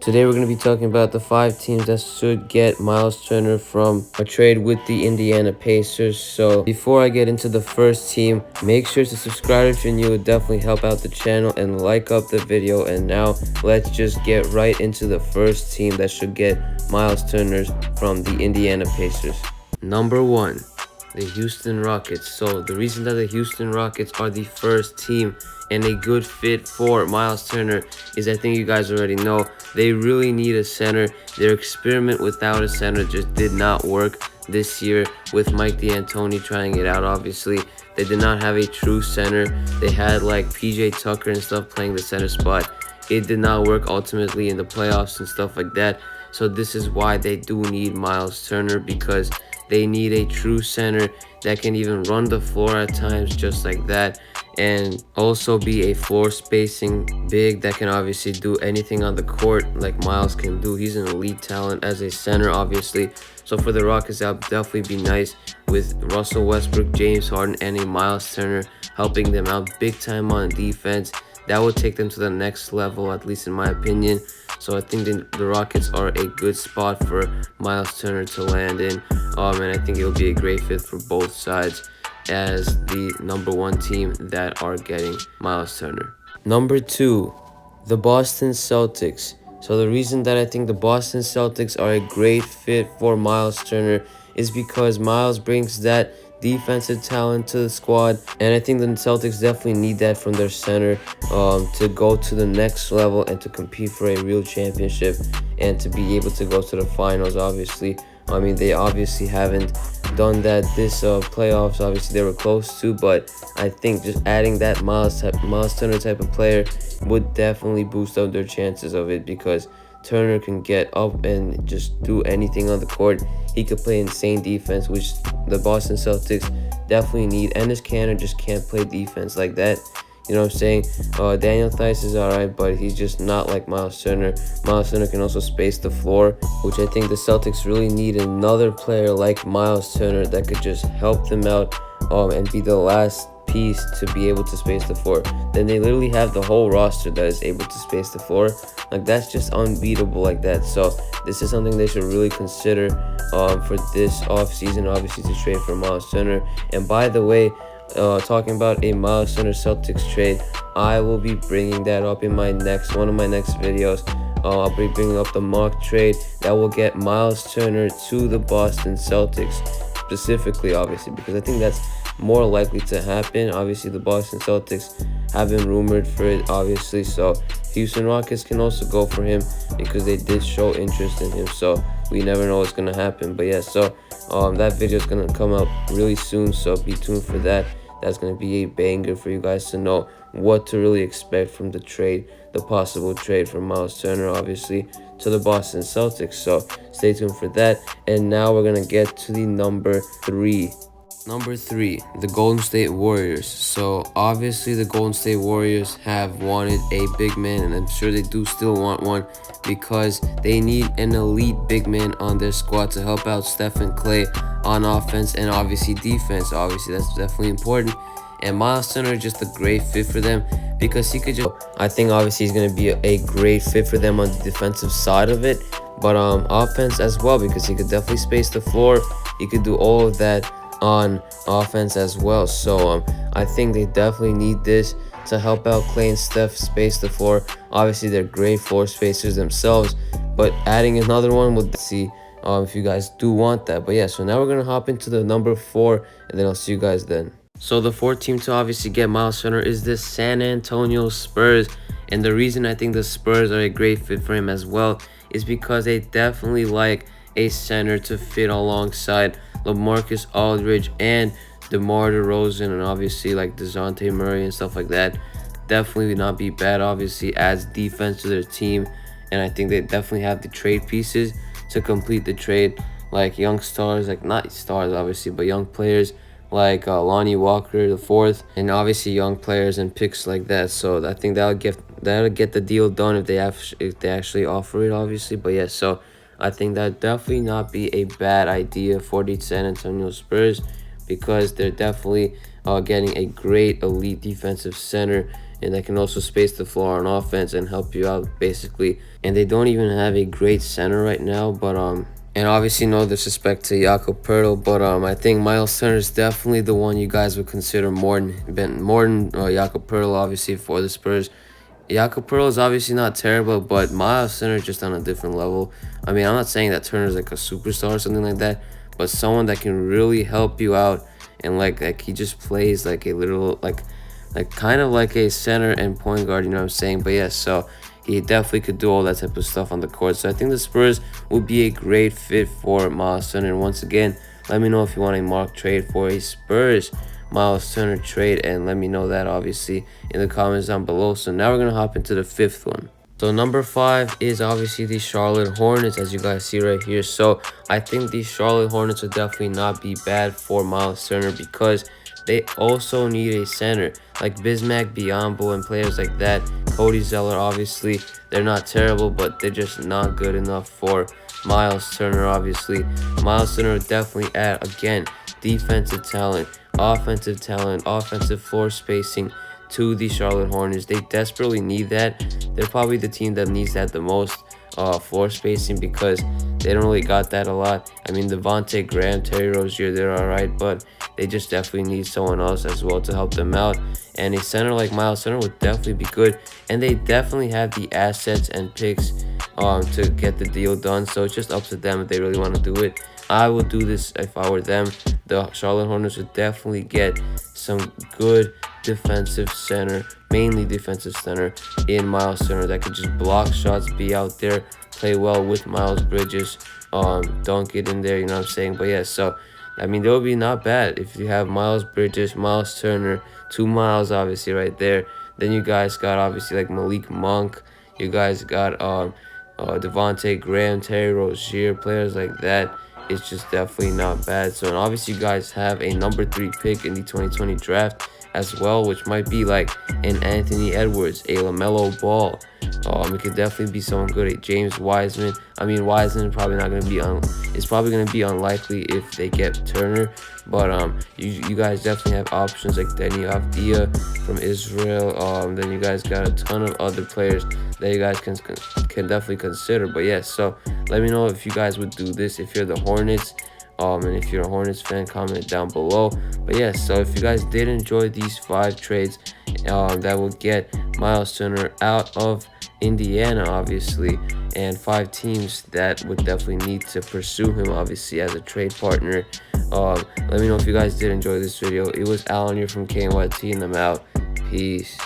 Today we're going to be talking about the 5 teams that should get Myles Turner from a trade with the Indiana Pacers. So before I get into the first team, make sure to subscribe if you're new. It would definitely help out the channel, and like up the video. And now let's just get right into the first team that should get Myles Turner from the Indiana Pacers. Number 1, the Houston Rockets. So the reason that the Houston Rockets are the first team and a good fit for Myles Turner is, I think you guys already know, they really need a center. Their experiment without a center just did not work this year with Mike D'Antoni trying it out. Obviously, they did not have a true center. They had like PJ Tucker and stuff playing the center spot. It did not work ultimately in the playoffs and stuff like that. So this is why they do need Myles Turner, because they need a true center that can even run the floor at times just like that, and also be a floor spacing big that can obviously do anything on the court like Myles can do. He's an elite talent as a center, obviously. So for the Rockets, that would definitely be nice with Russell Westbrook, James Harden, and a Myles Turner helping them out big time on defense. That will take them to the next level, at least in my opinion. So I think the Rockets are a good spot for Myles Turner to land in. And I think it'll be a great fit for both sides as the number 1 team that are getting Myles Turner. Number 2, the Boston Celtics. So the reason that I think the Boston Celtics are a great fit for Myles Turner is because Myles brings that defensive talent to the squad, and I think the Celtics definitely need that from their center to go to the next level and to compete for a real championship and to be able to go to the finals. Obviously, I mean, they obviously haven't done that this playoffs. Obviously they were close to, but I think just adding that Myles Turner type of player would definitely boost up their chances of it, because Turner can get up and just do anything on the court. He could play insane defense, which the Boston Celtics definitely need. Enes Kanter just can't play defense like that. You know what I'm saying? Daniel Theis is alright, but he's just not like Myles Turner. Myles Turner can also space the floor, which I think the Celtics really need another player like Myles Turner that could just help them out and be the last piece to be able to space the floor. Then they literally have the whole roster that is able to space the floor. Like, that's just unbeatable like that. So this is something they should really consider for this offseason, obviously, to trade for Myles Turner. And by the way, talking about a Myles Turner Celtics trade, I will be bringing that up in one of my next videos. I'll be bringing up the mock trade that will get Myles Turner to the Boston Celtics specifically, obviously, because I think that's more likely to happen. Obviously, the Boston Celtics have been rumored for it, obviously, so Houston Rockets can also go for him because they did show interest in him. So we never know what's gonna happen. But yeah, so that video is gonna come out really soon, so be tuned for that. That's gonna be a banger for you guys to know what to really expect from the trade, the possible trade for Myles Turner, obviously, to the Boston Celtics. So stay tuned for that. And now we're gonna get to the number 3. Number 3, the Golden State Warriors. So obviously the Golden State Warriors have wanted a big man, and I'm sure they do still want one, because they need an elite big man on their squad to help out Steph and Clay on offense and obviously defense. Obviously that's definitely important. And Myles Turner is just a great fit for them because he could just, I think obviously he's going to be a great fit for them on the defensive side of it, but offense as well, because he could definitely space the floor. He could do all of that on offense as well. So I think they definitely need this to help out Clay and Steph space the floor. Obviously they're great floor spacers themselves, but adding another one, we'll see if you guys do want that. But yeah, so now we're gonna hop into the number 4, and then I'll see you guys then. So the 4th team to obviously get Myles Turner is the San Antonio Spurs, and the reason I think the Spurs are a great fit for him as well is because they definitely like a center to fit alongside LaMarcus Aldridge and DeMar DeRozan, and obviously like DeJounte Murray and stuff like that. Definitely would not be bad. Obviously adds defense to their team, and I think they definitely have the trade pieces to complete the trade, like young stars, like not stars obviously, but young players like Lonnie Walker the 4th, and obviously young players and picks like that. So I think that'll get the deal done if they actually offer it, obviously. But yeah, so I think that definitely not be a bad idea for the San Antonio Spurs, because they're definitely getting a great elite defensive center and that can also space the floor on offense and help you out basically. And they don't even have a great center right now, but and obviously no disrespect to Jakob Poeltl, but I think Myles Turner is definitely the one you guys would consider more than Jakob Poeltl, obviously, for the Spurs. Jakob Poeltl is obviously not terrible, but Myles Turner is just on a different level. I mean, I'm not saying that Turner's like a superstar or something like that, but someone that can really help you out, and like he just plays like a little like kind of like a center and point guard, you know what I'm saying? But yeah, so he definitely could do all that type of stuff on the court. So I think the Spurs would be a great fit for Myles Turner. And once again, let me know if you want a mock trade for a Spurs Myles Turner trade, and let me know that obviously in the comments down below. So now we're gonna hop into the fifth one. So number 5 is obviously the Charlotte Hornets, as you guys see right here. So I think the Charlotte Hornets would definitely not be bad for Myles Turner, because they also need a center like Bismack Biyombo and players like that. Cody Zeller, obviously, they're not terrible, but they're just not good enough for Myles Turner. Obviously, Myles Turner would definitely add, again, defensive talent, offensive floor spacing to the Charlotte Hornets. They desperately need that. They're probably the team that needs that the most, floor spacing, because they don't really got that a lot. I mean, Devontae Graham, Terry Rozier, they're all right, but they just definitely need someone else as well to help them out. And a center like Myles Turner would definitely be good, and they definitely have the assets and picks to get the deal done. So it's just up to them if they really want to do it. I would do this if I were them. The Charlotte Hornets would definitely get some good defensive center, mainly defensive center, in Myles Turner that could just block shots, be out there, play well with Miles Bridges, dunk it in there, you know what I'm saying? But yeah, so I mean, that would be not bad if you have Miles Bridges, Myles Turner, 2 Miles obviously right there. Then you guys got obviously like Malik Monk. You guys got Devontae Graham, Terry Rozier, players like that. It's just definitely not bad. So, and obviously you guys have a number 3 pick in the 2020 draft as well, which might be like an Anthony Edwards, a LaMelo Ball. It could definitely be someone good. A James Wiseman. I mean, Wiseman probably not gonna be it's probably gonna be unlikely if they get Turner. But you guys definitely have options like Denny Avdia from Israel. Then you guys got a ton of other players that you guys can definitely consider. But yeah, so let me know if you guys would do this if you're the Hornets. And if you're a Hornets fan, comment it down below. But yeah, so if you guys did enjoy these 5 trades that will get Myles Turner out of Indiana, obviously, and 5 teams that would definitely need to pursue him, obviously, as a trade partner. Let me know if you guys did enjoy this video. It was Alan here from KNYT, and I'm out. Peace.